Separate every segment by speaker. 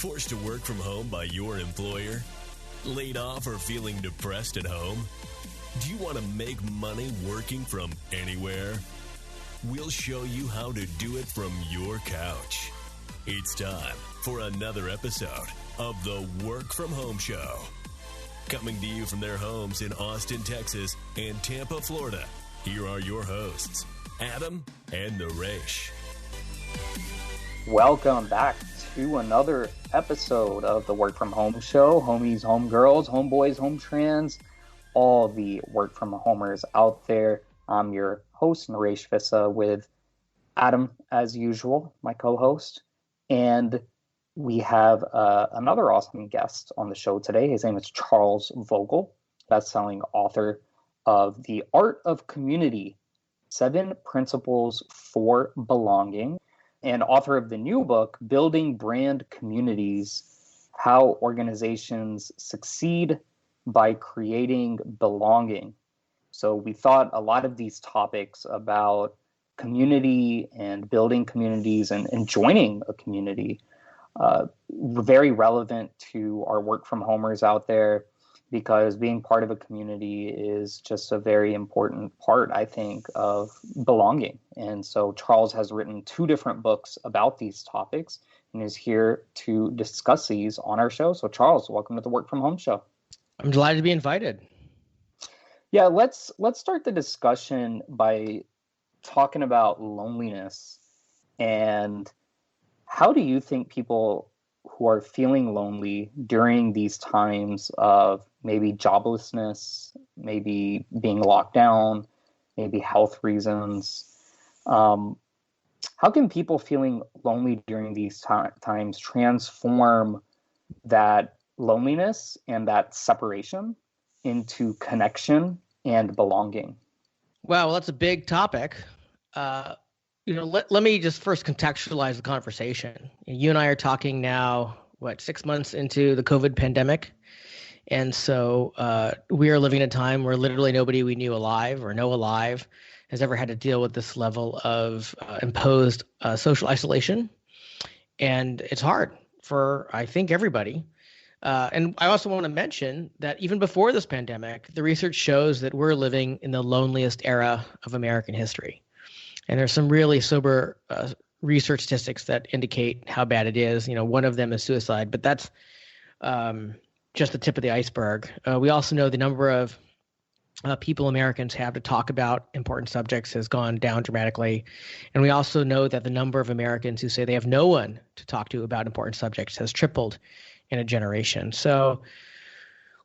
Speaker 1: Forced to work from home by your employer? Laid off or feeling depressed at home? Do you want to make money working from anywhere? We'll show you how to do it from your couch. It's time for another episode of the Work From Home Show. Coming to you from their homes in Austin, Texas and Tampa, Florida, here are your hosts, Adam and Naresh.
Speaker 2: Welcome back to another episode of the Work From Home Show. Homies, homegirls, homeboys, home trans, all the work from homers out there. I'm your host, Naresh Vissa, with Adam, as usual, my co-host. And we have another awesome guest on the show today. His name is Charles Vogl, best-selling author of The Art of Community, 7 Principles for Belonging, and author of the new book, Building Brand Communities, How Organizations Succeed by Creating Belonging. So we thought a lot of these topics about community and building communities and joining a community were very relevant to our work from homers out there, because being part of a community is just a very important part, I think, of belonging. And so Charles has written 2 different books about these topics and is here to discuss these on our show. So Charles, welcome to the Work From Home Show.
Speaker 3: I'm delighted to be invited.
Speaker 2: Yeah, let's start the discussion by talking about loneliness. And how do you think people who are feeling lonely during these times of maybe joblessness, maybe being locked down, maybe health reasons, how can people feeling lonely during these times transform that loneliness and that separation into connection and belonging?
Speaker 3: Wow, well, that's a big topic. Let me just first contextualize the conversation. You and I are talking now, 6 months into the COVID pandemic. And so we are living in a time where literally nobody we knew alive or know alive has ever had to deal with this level of imposed social isolation. And it's hard for, I think, everybody. And I also want to mention that even before this pandemic, the research shows that we're living in the loneliest era of American history. And there's some really sober research statistics that indicate how bad it is. One of them is suicide, but that's just the tip of the iceberg. We also know the number of people Americans have to talk about important subjects has gone down dramatically. And we also know that the number of Americans who say they have no one to talk to about important subjects has tripled in a generation. So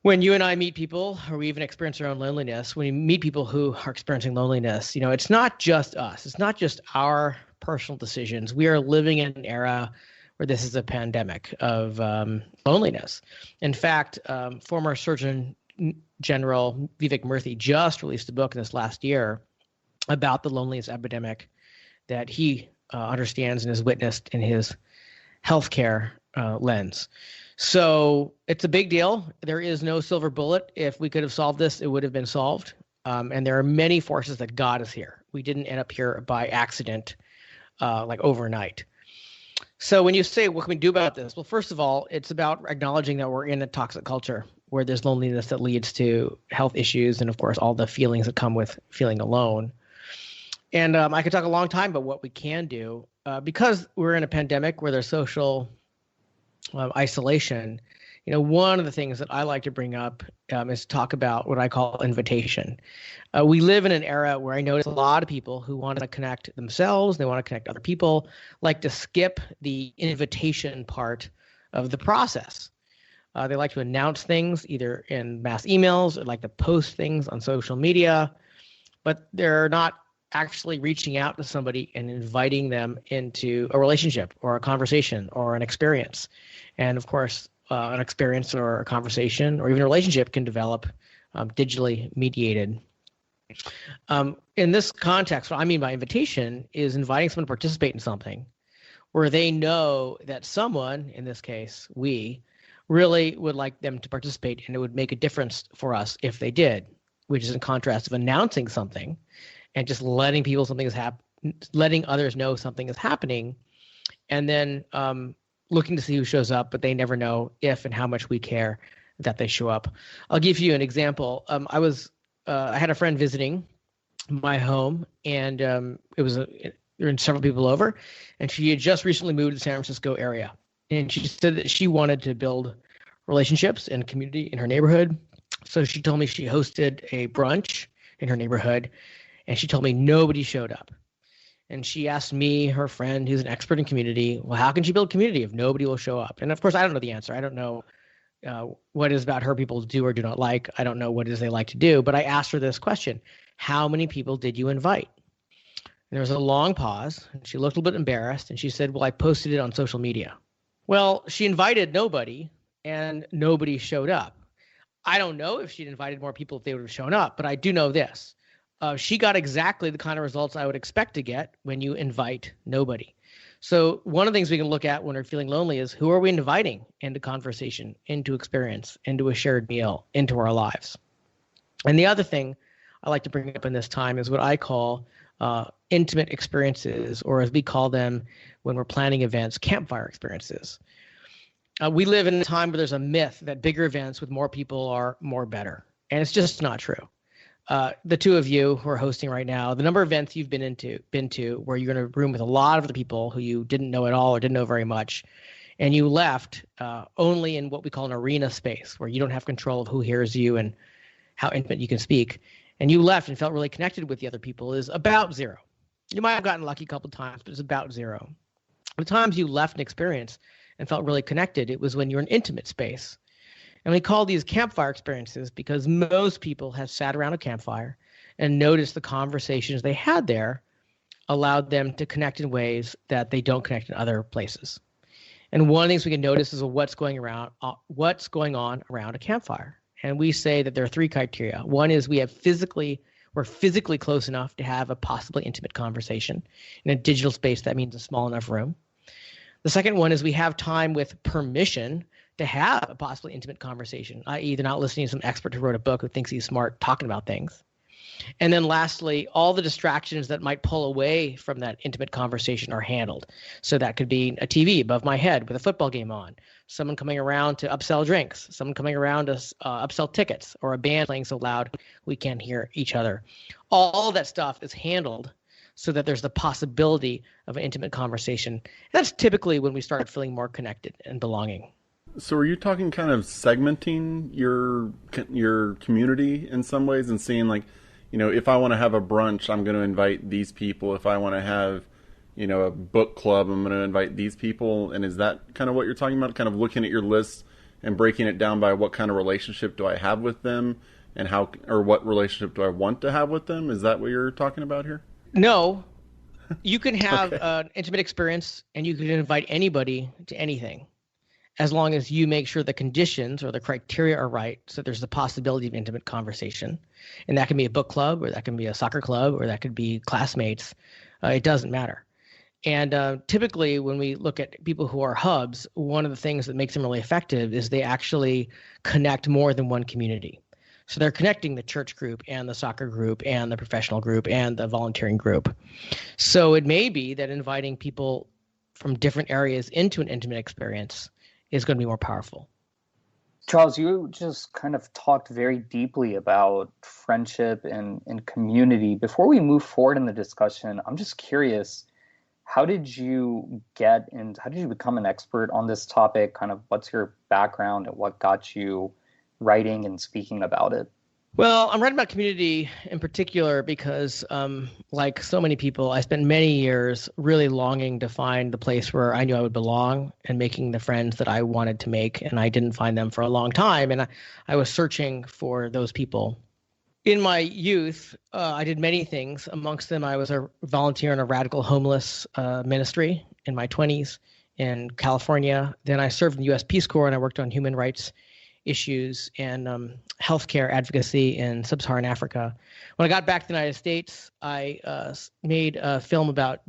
Speaker 3: when you and I meet people, or we even experience our own loneliness, when you meet people who are experiencing loneliness, it's not just us. It's not just our personal decisions. We are living in an era where this is a pandemic of loneliness. In fact, former Surgeon General Vivek Murthy just released a book in this last year about the loneliness epidemic that he understands and has witnessed in his healthcare lens. So it's a big deal. There is no silver bullet. If we could have solved this, it would have been solved. And there are many forces that got us here. We didn't end up here by accident, like overnight. So when you say, what can we do about this? Well, first of all, it's about acknowledging that we're in a toxic culture where there's loneliness that leads to health issues and, of course, all the feelings that come with feeling alone. And I could talk a long time about what we can do. Because we're in a pandemic where there's social isolation, one of the things that I like to bring up is talk about what I call invitation. We live in an era where I notice a lot of people who want to connect themselves, they want to connect other people, like to skip the invitation part of the process. They like to announce things either in mass emails or like to post things on social media, but they're not actually reaching out to somebody and inviting them into a relationship or a conversation or an experience. And of course, an experience or a conversation or even a relationship can develop digitally mediated. In this context, what I mean by invitation is inviting someone to participate in something where they know that someone, in this case, we, really would like them to participate and it would make a difference for us if they did, which is in contrast of announcing something and just letting people letting others know something is happening, and then looking to see who shows up, but they never know if and how much we care that they show up. I'll give you an example. I had a friend visiting my home, and there were several people over, and she had just recently moved to the San Francisco area. And she said that she wanted to build relationships and community in her neighborhood. So she told me she hosted a brunch in her neighborhood, and she told me nobody showed up. And she asked me, her friend, who's an expert in community, well, how can she build community if nobody will show up? And of course, I don't know the answer. I don't know what it is about her people do or do not like. I don't know what it is they like to do. But I asked her this question: how many people did you invite? And there was a long pause, and she looked a little bit embarrassed, and she said, well, I posted it on social media. Well, she invited nobody, and nobody showed up. I don't know if she'd invited more people if they would have shown up, but I do know this. She got exactly the kind of results I would expect to get when you invite nobody. So one of the things we can look at when we're feeling lonely is, who are we inviting into conversation, into experience, into a shared meal, into our lives? And the other thing I like to bring up in this time is what I call intimate experiences, or as we call them when we're planning events, campfire experiences. We live in a time where there's a myth that bigger events with more people are more better. And it's just not true. The two of you who are hosting right now, the number of events you've been to where you're in a room with a lot of the people who you didn't know at all or didn't know very much, and you left only in what we call an arena space where you don't have control of who hears you and how intimate you can speak, and you left and felt really connected with the other people, is about zero. You might have gotten lucky a couple of times, but it's about zero. The times you left an experience and felt really connected, it was when you're in an intimate space. And we call these campfire experiences because most people have sat around a campfire and noticed the conversations they had there allowed them to connect in ways that they don't connect in other places. And one of the things we can notice is what's going on around a campfire. And we say that there are three criteria. One is we're physically close enough to have a possibly intimate conversation. In a digital space, that means a small enough room. The second one is we have time with permission to have a possibly intimate conversation, i.e. they're not listening to some expert who wrote a book who thinks he's smart talking about things. And then lastly, all the distractions that might pull away from that intimate conversation are handled. So that could be a TV above my head with a football game on, someone coming around to upsell drinks, someone coming around to upsell tickets, or a band playing so loud we can't hear each other. All that stuff is handled so that there's the possibility of an intimate conversation. And that's typically when we start feeling more connected and belonging.
Speaker 4: So are you talking kind of segmenting your community in some ways and seeing, like, if I want to have a brunch, I'm going to invite these people. If I want to have, a book club, I'm going to invite these people. And is that kind of what you're talking about? Kind of looking at your list and breaking it down by what kind of relationship do I have with them and what relationship do I want to have with them? Is that what you're talking about here?
Speaker 3: No. You can have an intimate experience and you can invite anybody to anything, as long as you make sure the conditions or the criteria are right, so there's the possibility of intimate conversation. And that can be a book club, or that can be a soccer club, or that could be classmates. It doesn't matter. And typically when we look at people who are hubs, one of the things that makes them really effective is they actually connect more than one community. So they're connecting the church group and the soccer group and the professional group and the volunteering group. So it may be that inviting people from different areas into an intimate experience is going to be more powerful.
Speaker 2: Charles, you just kind of talked very deeply about friendship and community. Before we move forward in the discussion, I'm just curious, how did you become an expert on this topic? Kind of what's your background and what got you writing and speaking about it?
Speaker 3: Well, I'm writing about community in particular because, like so many people, I spent many years really longing to find the place where I knew I would belong and making the friends that I wanted to make, and I didn't find them for a long time, and I was searching for those people. In my youth, I did many things. Amongst them, I was a volunteer in a radical homeless ministry in my 20s in California. Then I served in the U.S. Peace Corps, and I worked on human rights issues and healthcare advocacy in sub-Saharan Africa. When I got back to the United States, I made a film about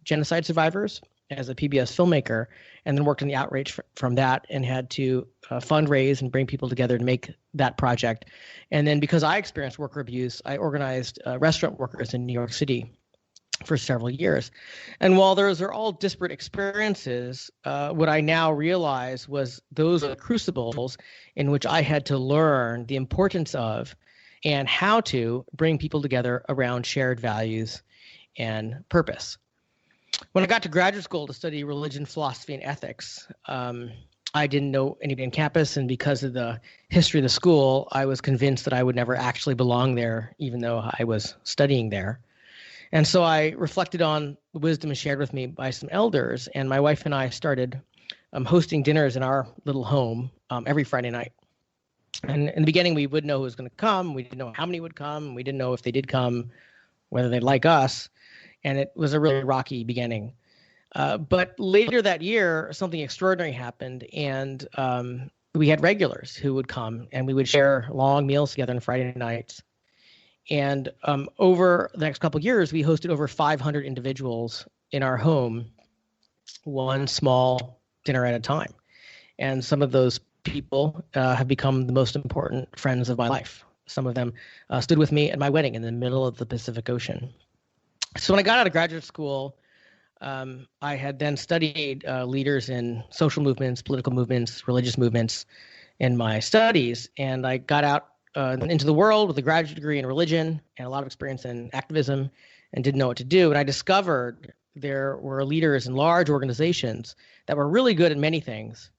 Speaker 3: genocide survivors as a PBS filmmaker, and then worked on the outreach from that and had to fundraise and bring people together to make that project. And then because I experienced worker abuse, I organized restaurant workers in New York City for several years. And while those are all disparate experiences, what I now realize was those are the crucibles in which I had to learn the importance of and how to bring people together around shared values and purpose. When I got to graduate school to study religion, philosophy, and ethics, I didn't know anybody on campus, and because of the history of the school, I was convinced that I would never actually belong there, even though I was studying there. And so I reflected on the wisdom shared with me by some elders, and my wife and I started hosting dinners in our little home every Friday night. And in the beginning, we wouldn't know who was going to come. We didn't know how many would come. We didn't know if they did come, whether they'd like us. And it was a really rocky beginning. But later that year, something extraordinary happened, and we had regulars who would come, and we would share long meals together on Friday nights. And over the next couple of years, we hosted over 500 individuals in our home, one small dinner at a time. And some of those people have become the most important friends of my life. Some of them stood with me at my wedding in the middle of the Pacific Ocean. So when I got out of graduate school, I had then studied leaders in social movements, political movements, religious movements in my studies. And I got out into the world with a graduate degree in religion and a lot of experience in activism and didn't know what to do. And I discovered there were leaders in large organizations that were really good at many things.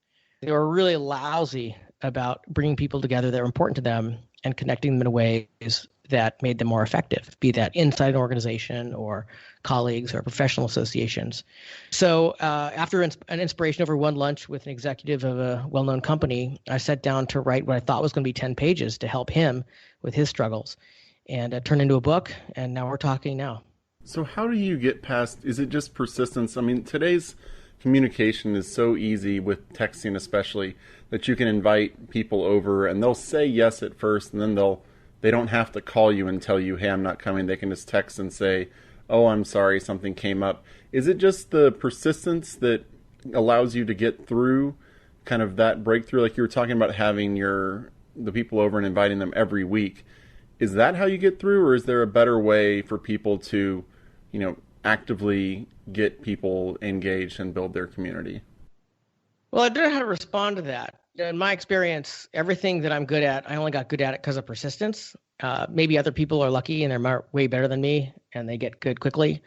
Speaker 3: They were really lousy about bringing people together that were important to them and connecting them in ways that made them more effective, be that inside an organization or colleagues or professional associations. So after an inspiration over one lunch with an executive of a well-known company, I sat down to write what I thought was going to be 10 pages to help him with his struggles. And it turned into a book, and now we're talking now.
Speaker 4: So how do you get past, is it just persistence? I mean, today's communication is so easy with texting especially that you can invite people over and they'll say yes at first, and then they don't have to call you and tell you, hey, I'm not coming. They can just text and say, oh, I'm sorry, something came up. Is it just the persistence that allows you to get through kind of that breakthrough? Like you were talking about having the people over and inviting them every week. Is that how you get through, or is there a better way for people to, actively get people engaged and build their community?
Speaker 3: Well, I don't know how to respond to that. In my experience, everything that I'm good at, I only got good at it because of persistence. Maybe other people are lucky and they're way better than me and they get good quickly.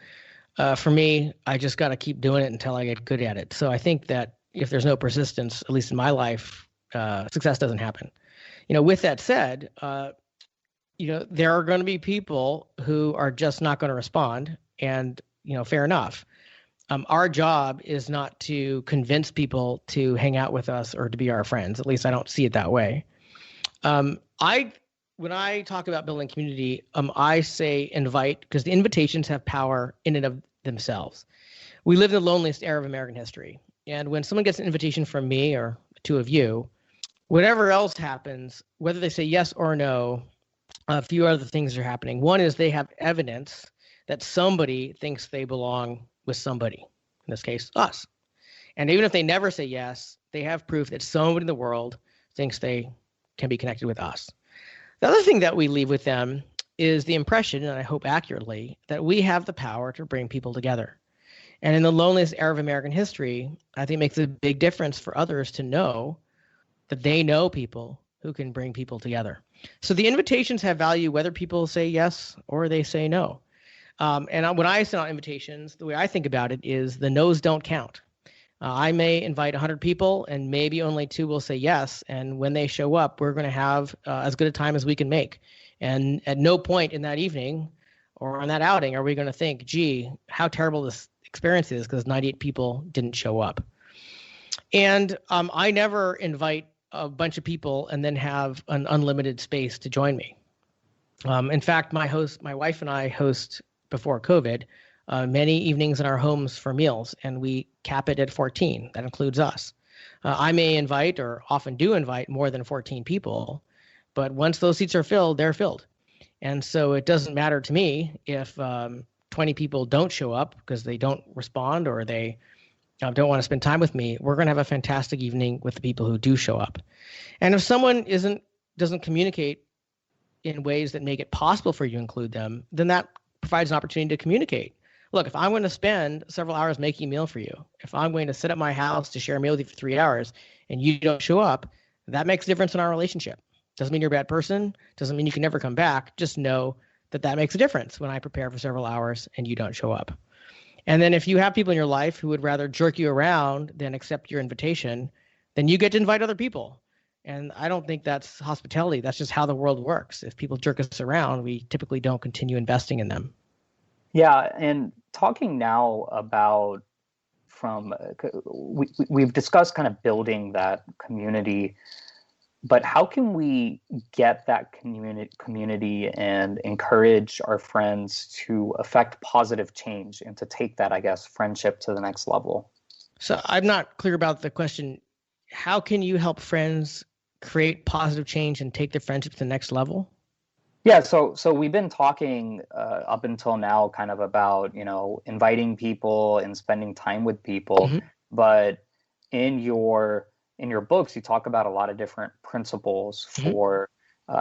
Speaker 3: For me, I just got to keep doing it until I get good at it. So I think that if there's no persistence, at least in my life, success doesn't happen. With that said, there are going to be people who are just not going to respond, and fair enough. Our job is not to convince people to hang out with us or to be our friends. At least I don't see it that way. When I talk about building community, I say invite, because the invitations have power in and of themselves. We live in the loneliest era of American history. And when someone gets an invitation from me or the two of you, whatever else happens, whether they say yes or no, a few other things are happening. One is they have evidence that somebody thinks they belong with somebody, in this case, us. And even if they never say yes, they have proof that somebody in the world thinks they can be connected with us. The other thing that we leave with them is the impression, and I hope accurately, that we have the power to bring people together. And in the loneliest era of American history, I think it makes a big difference for others to know that they know people who can bring people together. So the invitations have value whether people say yes or they say no. And when I send out invitations, the way I think about it is the no's don't count. I may invite 100 people and maybe only 2 will say yes. And when they show up, we're going to have as good a time as we can make. And at no point in that evening or on that outing are we going to think, gee, how terrible this experience is because 98 people didn't show up. And I never invite a bunch of people and then have an unlimited space to join me. In fact, my wife and I host before COVID, many evenings in our homes for meals, and we cap it at 14. That includes us. I may invite, or often do invite, more than 14 people, but once those seats are filled, they're filled. And so it doesn't matter to me if 20 people don't show up because they don't respond or they don't want to spend time with me. We're going to have a fantastic evening with the people who do show up. And if someone doesn't communicate in ways that make it possible for you to include them, then that provides an opportunity to communicate. Look, if I'm going to spend several hours making a meal for you, if I'm going to sit at my house to share a meal with you for 3 hours and you don't show up, that makes a difference in our relationship. Doesn't mean you're a bad person. Doesn't mean you can never come back. Just know that that makes a difference when I prepare for several hours and you don't show up. And then if you have people in your life who would rather jerk you around than accept your invitation, then you get to invite other people. And I don't think that's hospitality. That's just how the world works. If people jerk us around, we typically don't continue investing in them.
Speaker 2: Yeah, and talking now about we've discussed kind of building that community, but how can we get that community and encourage our friends to affect positive change and to take that, I guess, friendship to the next level?
Speaker 3: So I'm not clear about the question. How can you help friends create positive change and take their friendship to the next level?
Speaker 2: Yeah, so we've been talking up until now kind of about, inviting people and spending time with people,
Speaker 3: Mm-hmm.
Speaker 2: but in your books, you talk about a lot of different principles for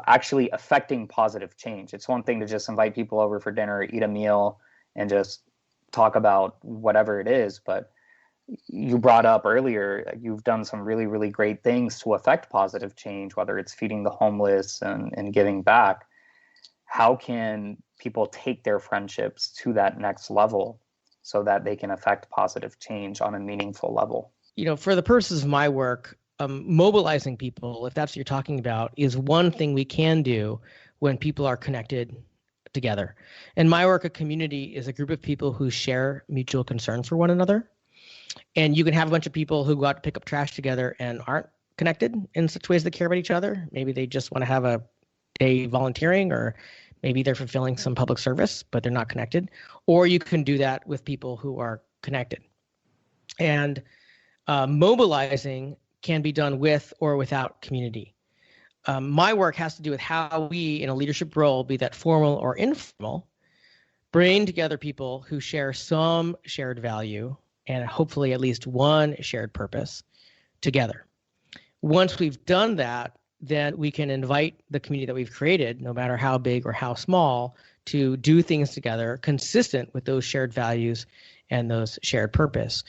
Speaker 2: actually affecting positive change. It's one thing to just invite people over for dinner, eat a meal, and just talk about whatever it is, but you brought up earlier, you've done some really, really great things to affect positive change, whether it's feeding the homeless and giving back. How can people take their friendships to that next level so that they can affect positive change on a meaningful level?
Speaker 3: For the purposes of my work, mobilizing people, if that's what you're talking about, is one thing we can do when people are connected together. In my work, a community is a group of people who share mutual concern for one another. And you can have a bunch of people who go out to pick up trash together and aren't connected in such ways that care about each other. Maybe they just want to have a day volunteering, or maybe they're fulfilling some public service, but they're not connected. Or you can do that with people who are connected. And mobilizing can be done with or without community. My work has to do with how we, in a leadership role, be that formal or informal, bring together people who share some shared value and hopefully at least one shared purpose together. Once we've done that, then we can invite the community that we've created, no matter how big or how small, to do things together consistent with those shared values and those shared purpose.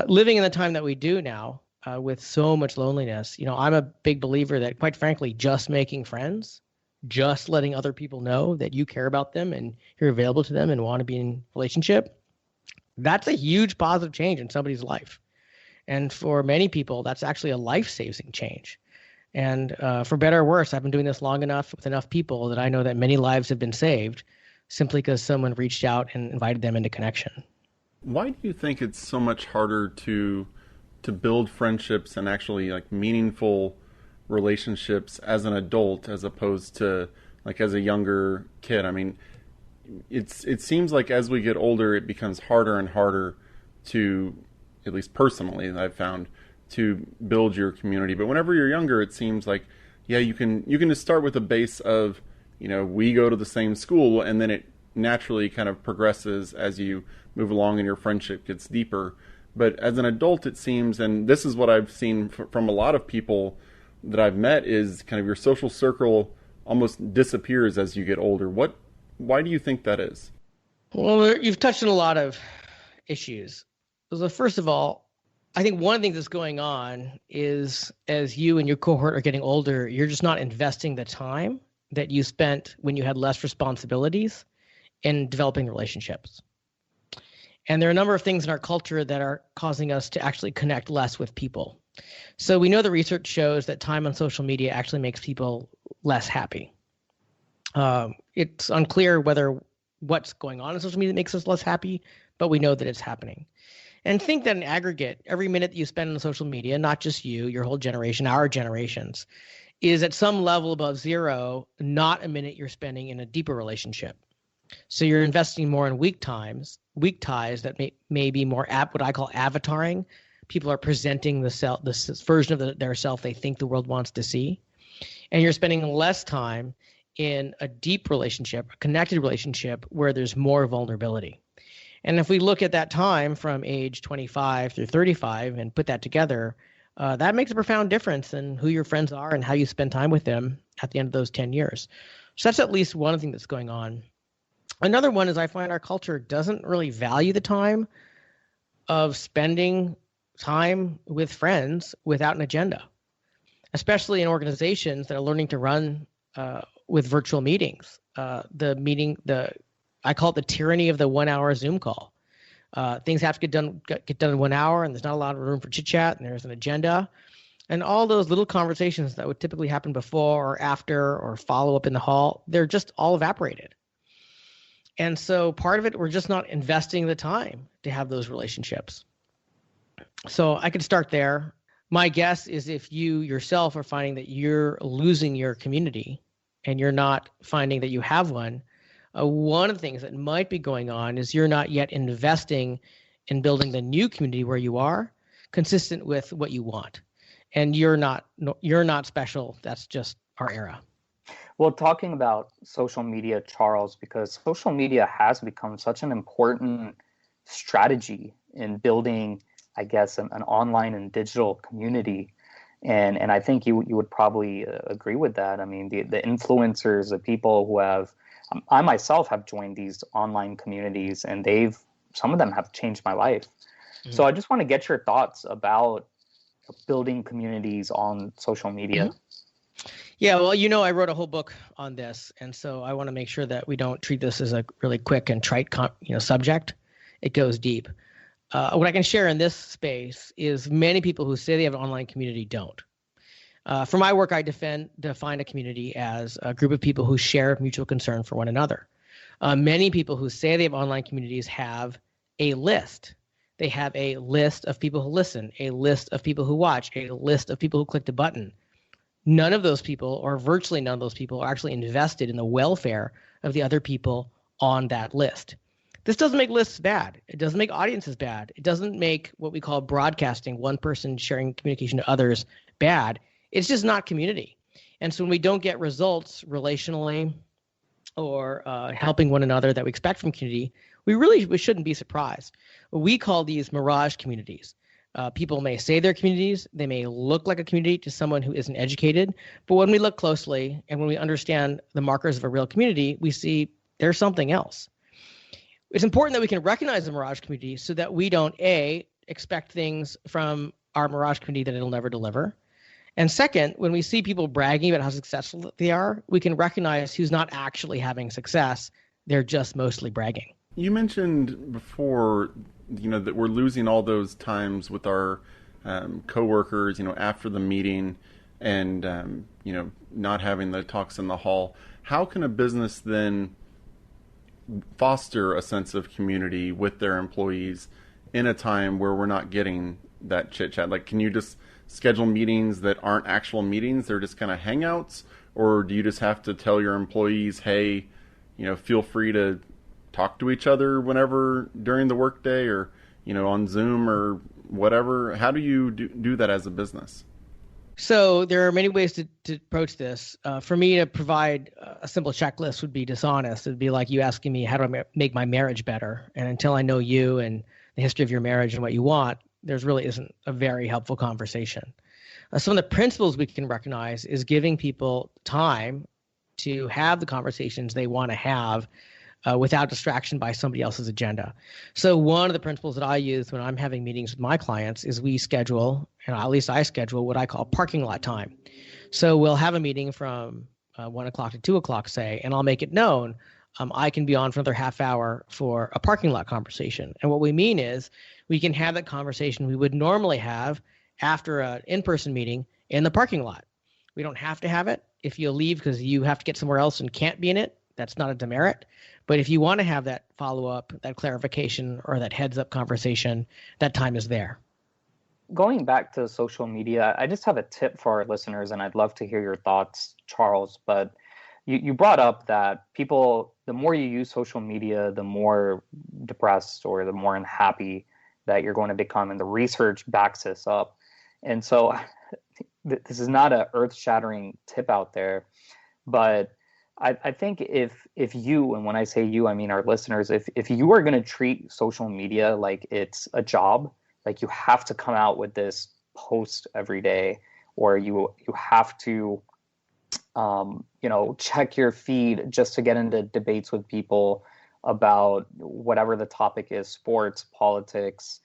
Speaker 3: Living in the time that we do now, with so much loneliness, I'm a big believer that, quite frankly, just making friends, just letting other people know that you care about them and you're available to them and want to be in a relationship, that's a huge positive change in somebody's life. And for many people, that's actually a life-saving change. And for better or worse, I've been doing this long enough with enough people that I know that many lives have been saved simply because someone reached out and invited them into connection.
Speaker 4: Why do you think it's so much harder to build friendships and actually meaningful relationships as an adult as opposed to as a younger kid? I mean, it seems like as we get older, it becomes harder and harder to, at least personally, I've found, to build your community. But whenever you're younger, it seems like, yeah, you can just start with a base of, we go to the same school, and then it naturally kind of progresses as you move along and your friendship gets deeper. But as an adult, it seems, and this is what I've seen from a lot of people that I've met, is kind of your social circle almost disappears as you get older. Why do you think that is?
Speaker 3: Well, you've touched on a lot of issues. So first of all, I think one of the things that's going on is, as you and your cohort are getting older, you're just not investing the time that you spent when you had less responsibilities in developing relationships. And there are a number of things in our culture that are causing us to actually connect less with people. So we know the research shows that time on social media actually makes people less happy. It's unclear what's going on in social media that makes us less happy, but we know that it's happening. And think that in aggregate, every minute that you spend on social media, not just you, your whole generation, our generations, is at some level above zero, not a minute you're spending in a deeper relationship. So you're investing more in weak ties that may be more what I call avataring. People are presenting this version of their self they think the world wants to see. And you're spending less time in a deep relationship, a connected relationship where there's more vulnerability. And if we look at that time from age 25 through 35 and put that together, that makes a profound difference in who your friends are and how you spend time with them at the end of those 10 years. So that's at least one thing that's going on. Another one is I find our culture doesn't really value the time of spending time with friends without an agenda, especially in organizations that are learning to run with virtual meetings. I call it the tyranny of the 1 hour Zoom call. Things have to get done in 1 hour, and there's not a lot of room for chit chat, and there's an agenda. And all those little conversations that would typically happen before or after or follow up in the hall, they're just all evaporated. And so part of it, we're just not investing the time to have those relationships. So I could start there. My guess is if you yourself are finding that you're losing your community and you're not finding that you have one of the things that might be going on is you're not yet investing in building the new community where you are, consistent with what you want. And you're not special. That's just our era.
Speaker 2: Well, talking about social media, Charles, because social media has become such an important strategy in building, I guess, an online and digital community. And I think you would probably agree with that. I mean, the influencers, the people who have, I myself have joined these online communities, and some of them have changed my life. Mm-hmm. So I just want to get your thoughts about building communities on social media.
Speaker 3: Mm-hmm. Yeah, well, I wrote a whole book on this, and so I want to make sure that we don't treat this as a really quick and trite, subject. It goes deep. What I can share in this space is many people who say they have an online community don't. For my work, I define a community as a group of people who share mutual concern for one another. Many people who say they have online communities have a list. They have a list of people who listen, a list of people who watch, a list of people who clicked a button. None of those people, or virtually none of those people, are actually invested in the welfare of the other people on that list. This doesn't make lists bad. It doesn't make audiences bad. It doesn't make what we call broadcasting, one person sharing communication to others, bad. It's just not community. And so when we don't get results relationally or helping one another that we expect from community, we shouldn't be surprised. We call these mirage communities. People may say they're communities. They may look like a community to someone who isn't educated. But when we look closely and when we understand the markers of a real community, we see there's something else. It's important that we can recognize the mirage community so that we don't, A, expect things from our mirage community that it'll never deliver. And second, when we see people bragging about how successful they are, we can recognize who's not actually having success. They're just mostly bragging.
Speaker 4: You mentioned before, that we're losing all those times with our coworkers, after the meeting and, not having the talks in the hall. How can a business then foster a sense of community with their employees in a time where we're not getting that chit chat? Like, can you just schedule meetings that aren't actual meetings? They're just kind of hangouts? Or do you just have to tell your employees, hey, feel free to talk to each other whenever during the workday or, on Zoom or whatever? How do you do that as a business?
Speaker 3: So there are many ways to approach this. For me to provide a simple checklist would be dishonest. It'd be like you asking me, how do I make my marriage better? And until I know you and the history of your marriage and what you want, there's really isn't a very helpful conversation. Some of the principles we can recognize is giving people time to have the conversations they want to have without distraction by somebody else's agenda. So one of the principles that I use when I'm having meetings with my clients is we schedule, and at least I schedule, what I call parking lot time. So we'll have a meeting from 1 o'clock to 2 o'clock, say, and I'll make it known I can be on for another half hour for a parking lot conversation. And what we mean is we can have that conversation we would normally have after an in-person meeting in the parking lot. We don't have to have it. If you leave because you have to get somewhere else and can't be in it, that's not a demerit. But if you want to have that follow-up, that clarification, or that heads-up conversation, that time is there.
Speaker 2: Going back to social media, I just have a tip for our listeners, and I'd love to hear your thoughts, Charles. But you brought up that people, the more you use social media, the more depressed or the more unhappy that you're going to become, and the research backs this up. And so this is not an earth-shattering tip out there, but I think if you, and when I say you, I mean our listeners, if you are going to treat social media like it's a job, like you have to come out with this post every day, or you have to, check your feed just to get into debates with people, about whatever the topic is, sports, politics,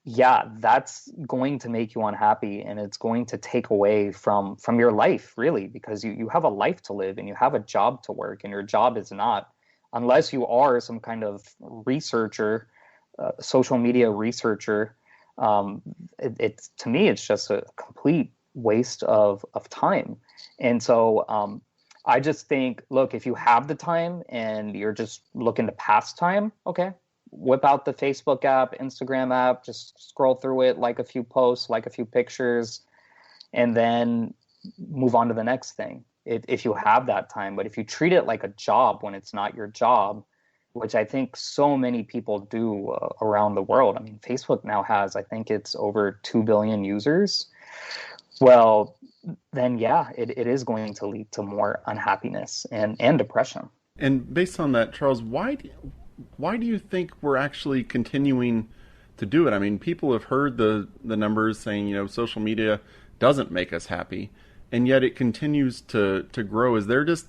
Speaker 2: yeah, that's going to make you unhappy, and it's going to take away from your life, really, because you have a life to live and you have a job to work, and your job is not, unless you are some kind of researcher, social media researcher. It's to me, it's just a complete waste of time. And so I just think, look, if you have the time and you're just looking to pass time, okay, whip out the Facebook app, Instagram app, just scroll through it, like a few posts, like a few pictures, and then move on to the next thing if you have that time. But if you treat it like a job when it's not your job, which I think so many people do around the world. I mean, Facebook now has, I think it's over 2 billion users. Well, then, yeah, it is going to lead to more unhappiness and depression.
Speaker 4: And based on that, Charles, why do you think we're actually continuing to do it? I mean, people have heard the numbers saying, social media doesn't make us happy, and yet it continues to grow. Is there just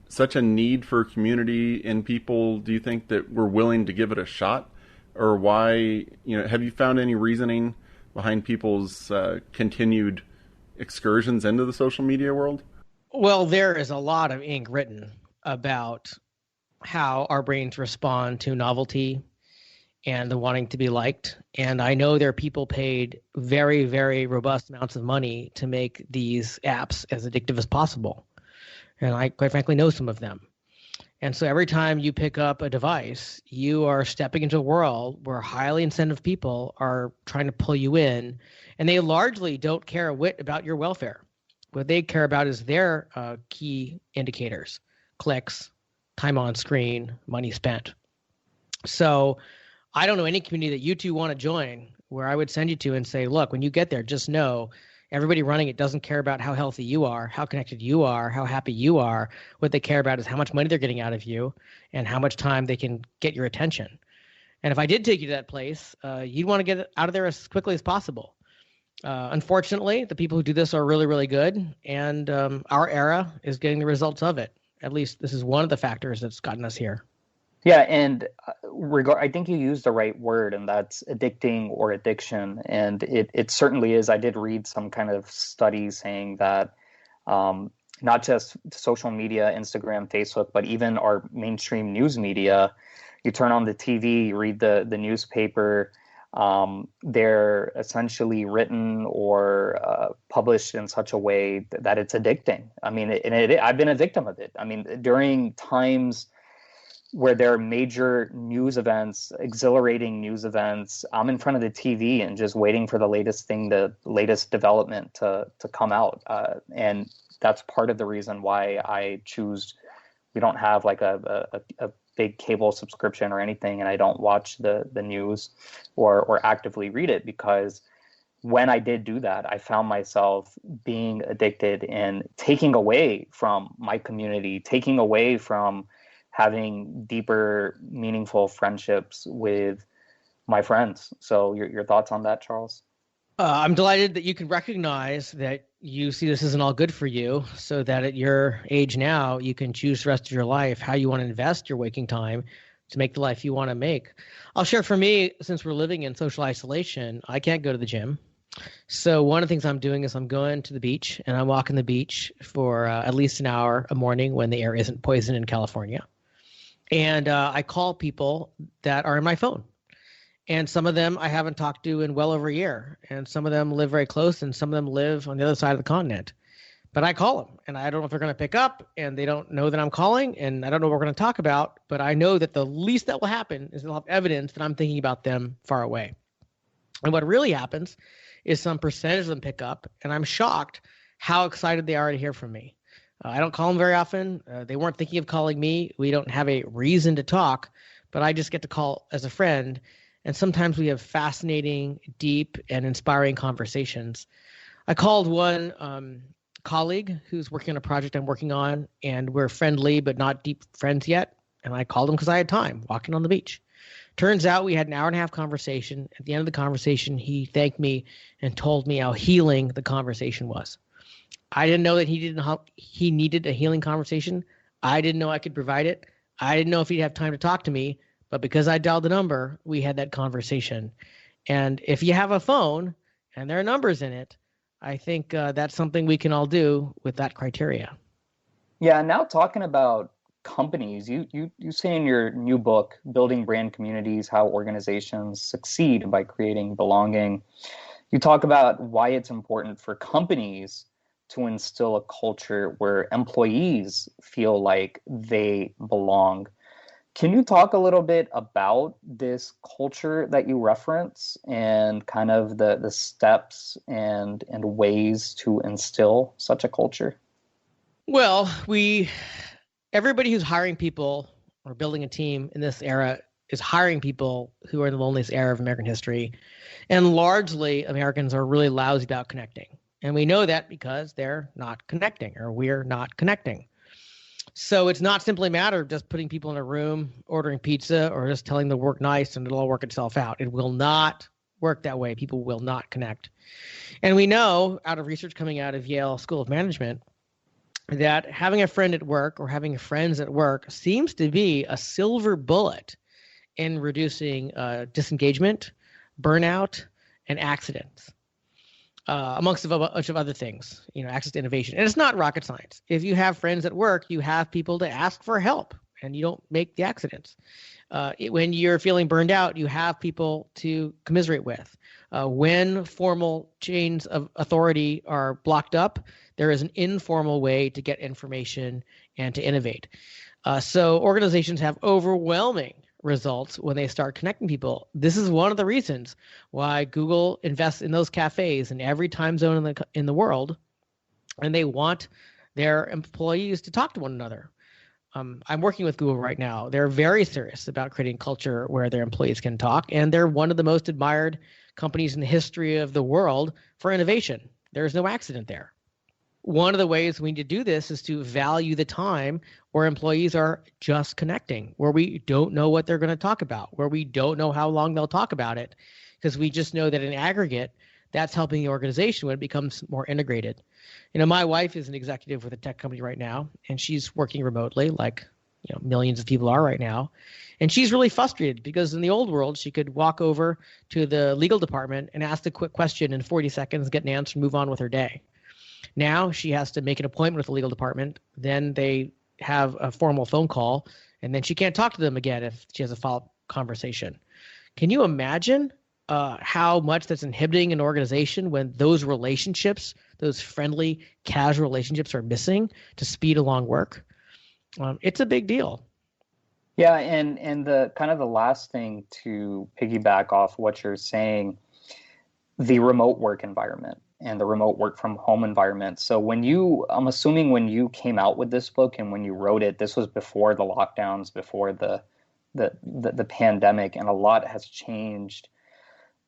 Speaker 4: such a need for community in people, do you think, that we're willing to give it a shot? Or why, have you found any reasoning behind people's continued excursions into the social media world?
Speaker 3: Well, there is a lot of ink written about how our brains respond to novelty and the wanting to be liked. And I know there are people paid very, very robust amounts of money to make these apps as addictive as possible. And I, quite frankly, know some of them. And so every time you pick up a device, you are stepping into a world where highly incentive people are trying to pull you in, and they largely don't care a whit about your welfare. What they care about is their key indicators: clicks, time on screen, money spent. So I don't know any community that you two want to join where I would send you to and say, look, when you get there, just know everybody running it doesn't care about how healthy you are, how connected you are, how happy you are. What they care about is how much money they're getting out of you and how much time they can get your attention. And if I did take you to that place, you'd want to get out of there as quickly as possible. Unfortunately, the people who do this are really, really good, and our era is getting the results of it. At least this is one of the factors that's gotten us here.
Speaker 2: Yeah, and I think you used the right word, and that's addicting or addiction. And it certainly is. I did read some kind of study saying that not just social media, Instagram, Facebook, but even our mainstream news media, you turn on the TV, you read the newspaper, they're essentially written or published in such a way that it's addicting. I mean, I've been a victim of it. I mean, during times where there are major news events, exhilarating news events, I'm in front of the TV and just waiting for the latest thing, the latest development to come out. And that's part of the reason why I choose, we don't have like a big cable subscription or anything, and I don't watch the news or actively read it, because when I did do that, I found myself being addicted and taking away from my community, taking away from having deeper, meaningful friendships with my friends. So your thoughts on that, Charles?
Speaker 3: I'm delighted that you can recognize that you see this isn't all good for you, so that at your age now, you can choose the rest of your life how you want to invest your waking time to make the life you want to make. I'll share, for me, since we're living in social isolation, I can't go to the gym. So one of the things I'm doing is I'm going to the beach, and I'm walking the beach for at least an hour a morning when the air isn't poisoned in California. And I call people that are in my phone. And some of them I haven't talked to in well over a year. And some of them live very close, and some of them live on the other side of the continent. But I call them, and I don't know if they're going to pick up, and they don't know that I'm calling, and I don't know what we're going to talk about. But I know that the least that will happen is they'll have evidence that I'm thinking about them far away. And what really happens is some percentage of them pick up, and I'm shocked how excited they are to hear from me. I don't call them very often. They weren't thinking of calling me. We don't have a reason to talk, but I just get to call as a friend. And sometimes we have fascinating, deep, and inspiring conversations. I called one colleague who's working on a project I'm working on, and we're friendly but not deep friends yet. And I called him because I had time walking on the beach. Turns out we had an hour and a half conversation. At the end of the conversation, he thanked me and told me how healing the conversation was. I didn't know that he needed a healing conversation. I didn't know I could provide it. I didn't know if he'd have time to talk to me, but because I dialed the number, we had that conversation. And if you have a phone and there are numbers in it, I think that's something we can all do with that criteria.
Speaker 2: Yeah, now talking about companies, you say in your new book, Building Brand Communities, How Organizations Succeed by Creating Belonging, you talk about why it's important for companies to instill a culture where employees feel like they belong. Can you talk a little bit about this culture that you reference and kind of the steps and ways to instill such a culture?
Speaker 3: Well, everybody who's hiring people or building a team in this era is hiring people who are in the loneliest era of American history. And largely, Americans are really lousy about connecting. And we know that because they're not connecting, or we're not connecting. So it's not simply a matter of just putting people in a room, ordering pizza, or just telling them to work nice and it'll all work itself out. It will not work that way. People will not connect. And we know out of research coming out of Yale School of Management that having a friend at work or having friends at work seems to be a silver bullet in reducing disengagement, burnout, and accidents. Amongst a bunch of other things, access to innovation. And it's not rocket science. If you have friends at work, you have people to ask for help and you don't make the accidents. When you're feeling burned out, you have people to commiserate with. When formal chains of authority are blocked up, there is an informal way to get information and to innovate. So organizations have overwhelming results when they start connecting people. This is one of the reasons why Google invests in those cafes in every time zone in the world, and they want their employees to talk to one another. I'm working with Google right now. They're very serious about creating a culture where their employees can talk, and they're one of the most admired companies in the history of the world for innovation. There's no accident there. One of the ways we need to do this is to value the time where employees are just connecting, where we don't know what they're going to talk about, where we don't know how long they'll talk about it, because we just know that in aggregate, that's helping the organization when it becomes more integrated. My wife is an executive with a tech company right now, and she's working remotely like millions of people are right now. And she's really frustrated because in the old world, she could walk over to the legal department and ask a quick question in 40 seconds, get an answer, and move on with her day. Now she has to make an appointment with the legal department. Then they have a formal phone call, and then she can't talk to them again if she has a follow-up conversation. Can you imagine how much that's inhibiting an organization when those relationships, those friendly, casual relationships are missing to speed along work? It's a big deal.
Speaker 2: Yeah, and the kind of the last thing to piggyback off what you're saying, the remote work environment and the remote work from home environment. So I'm assuming when you came out with this book and when you wrote it, this was before the lockdowns, before the pandemic, and a lot has changed.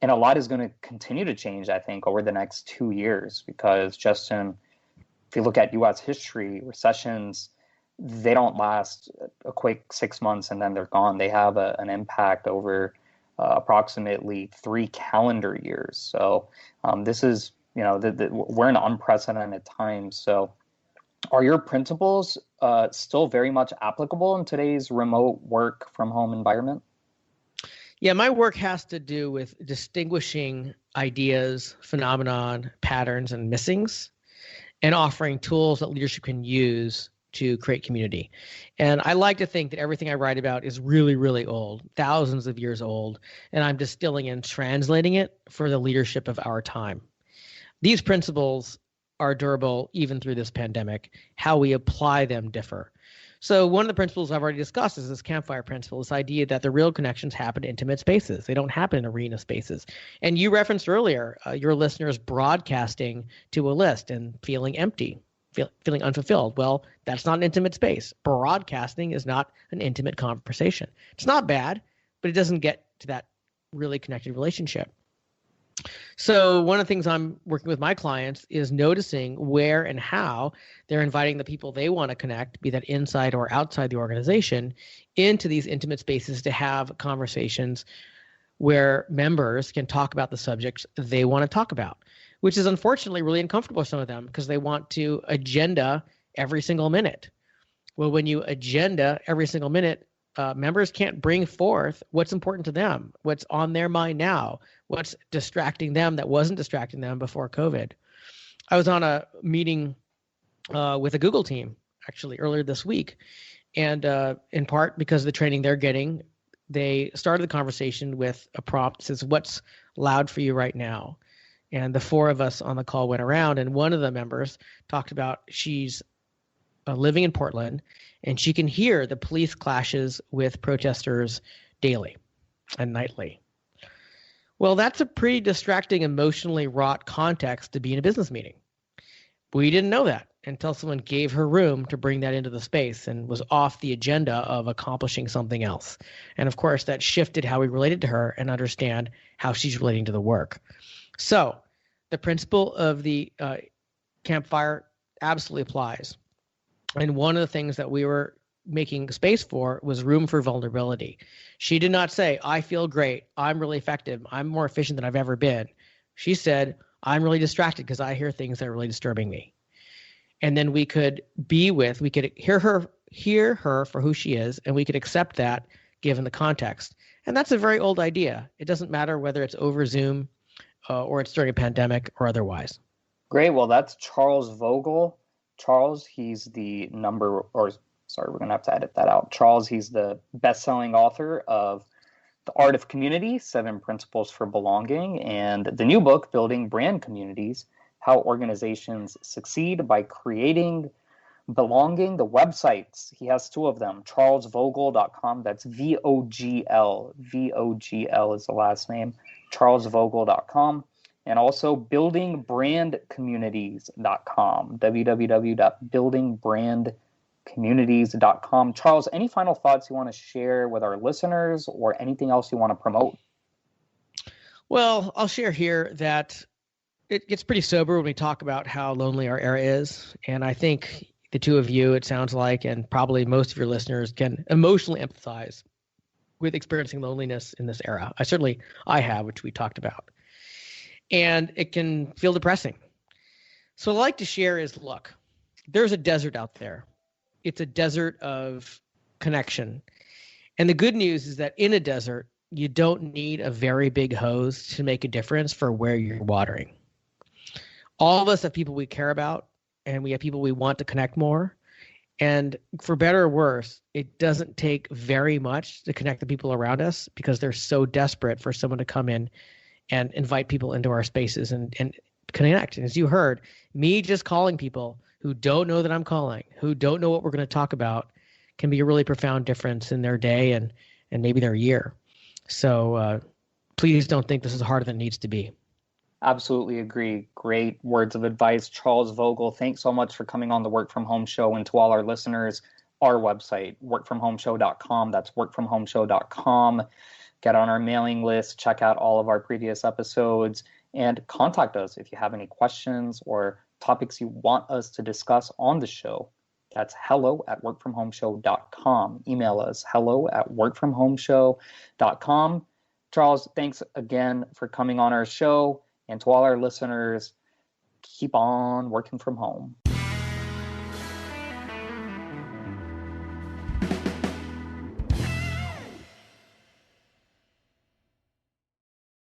Speaker 2: And a lot is going to continue to change, I think, over the next 2 years, because if you look at U.S. history, recessions, they don't last a quick 6 months and then they're gone. They have an impact over approximately 3 calendar years. So this is, we're in unprecedented times. So are your principles still very much applicable in today's remote work from home environment?
Speaker 3: Yeah, my work has to do with distinguishing ideas, phenomenon, patterns, and missings, and offering tools that leadership can use to create community. And I like to think that everything I write about is really, really old, thousands of years old, and I'm distilling and translating it for the leadership of our time. These principles are durable even through this pandemic. How we apply them differ. So one of the principles I've already discussed is this campfire principle, this idea that the real connections happen in intimate spaces. They don't happen in arena spaces. And you referenced earlier your listeners broadcasting to a list and feeling empty, feeling unfulfilled. Well, that's not an intimate space. Broadcasting is not an intimate conversation. It's not bad, but it doesn't get to that really connected relationship. So one of the things I'm working with my clients is noticing where and how they're inviting the people they want to connect, be that inside or outside the organization, into these intimate spaces to have conversations where members can talk about the subjects they want to talk about, which is unfortunately really uncomfortable for some of them because they want to agenda every single minute. Well, when you agenda every single minute, members can't bring forth what's important to them, what's on their mind now, what's distracting them that wasn't distracting them before COVID. I was on a meeting with a Google team actually earlier this week. And in part because of the training they're getting, they started the conversation with a prompt that says, what's loud for you right now? And the four of us on the call went around, and one of the members talked about she's living in Portland, and she can hear the police clashes with protesters daily and nightly. Well, that's a pretty distracting, emotionally wrought context to be in a business meeting. We didn't know that until someone gave her room to bring that into the space and was off the agenda of accomplishing something else. And of course, that shifted how we related to her and understand how she's relating to the work. So the principle of the campfire absolutely applies. And one of the things that we were making space for was room for vulnerability. She did not say, I feel great, I'm really effective, I'm more efficient than I've ever been. She said, I'm really distracted because I hear things that are really disturbing me. And then we could hear her for who she is, and we could accept that given the context. And that's a very old idea. It doesn't matter whether it's over Zoom or it's during a pandemic or otherwise.
Speaker 2: Great. Well, that's Charles Vogl. Charles, he's we're going to have to edit that out. Charles, he's the best-selling author of The Art of Community, 7 Principles for Belonging, and the new book, Building Brand Communities, How Organizations Succeed by Creating Belonging. The websites, he has 2 of them, charlesvogl.com, that's Vogl, Vogl is the last name, charlesvogl.com, and also buildingbrandcommunities.com, www.buildingbrandcommunities.com. Charles, any final thoughts you want to share with our listeners or anything else you want to promote?
Speaker 3: Well, I'll share here that it gets pretty sober when we talk about how lonely our era is. And I think the 2 of you, it sounds like, and probably most of your listeners can emotionally empathize with experiencing loneliness in this era. I have, which we talked about. And it can feel depressing. So what I'd like to share is, look, there's a desert out there. It's a desert of connection. And the good news is that in a desert, you don't need a very big hose to make a difference for where you're watering. All of us have people we care about, and we have people we want to connect more. And for better or worse, it doesn't take very much to connect the people around us because they're so desperate for someone to come in and invite people into our spaces and connect. And as you heard, me just calling people who don't know that I'm calling, who don't know what we're going to talk about, can be a really profound difference in their day and maybe their year. So please don't think this is harder than it needs to be.
Speaker 2: Absolutely agree. Great words of advice. Charles Vogl, thanks so much for coming on the Work From Home Show. And to all our listeners, our website, workfromhomeshow.com. That's workfromhomeshow.com. Get on our mailing list, check out all of our previous episodes, and contact us if you have any questions or topics you want us to discuss on the show. That's hello@workfromhomeshow.com. Email us, hello@workfromhomeshow.com. Charles, thanks again for coming on our show. And to all our listeners, keep on working from home.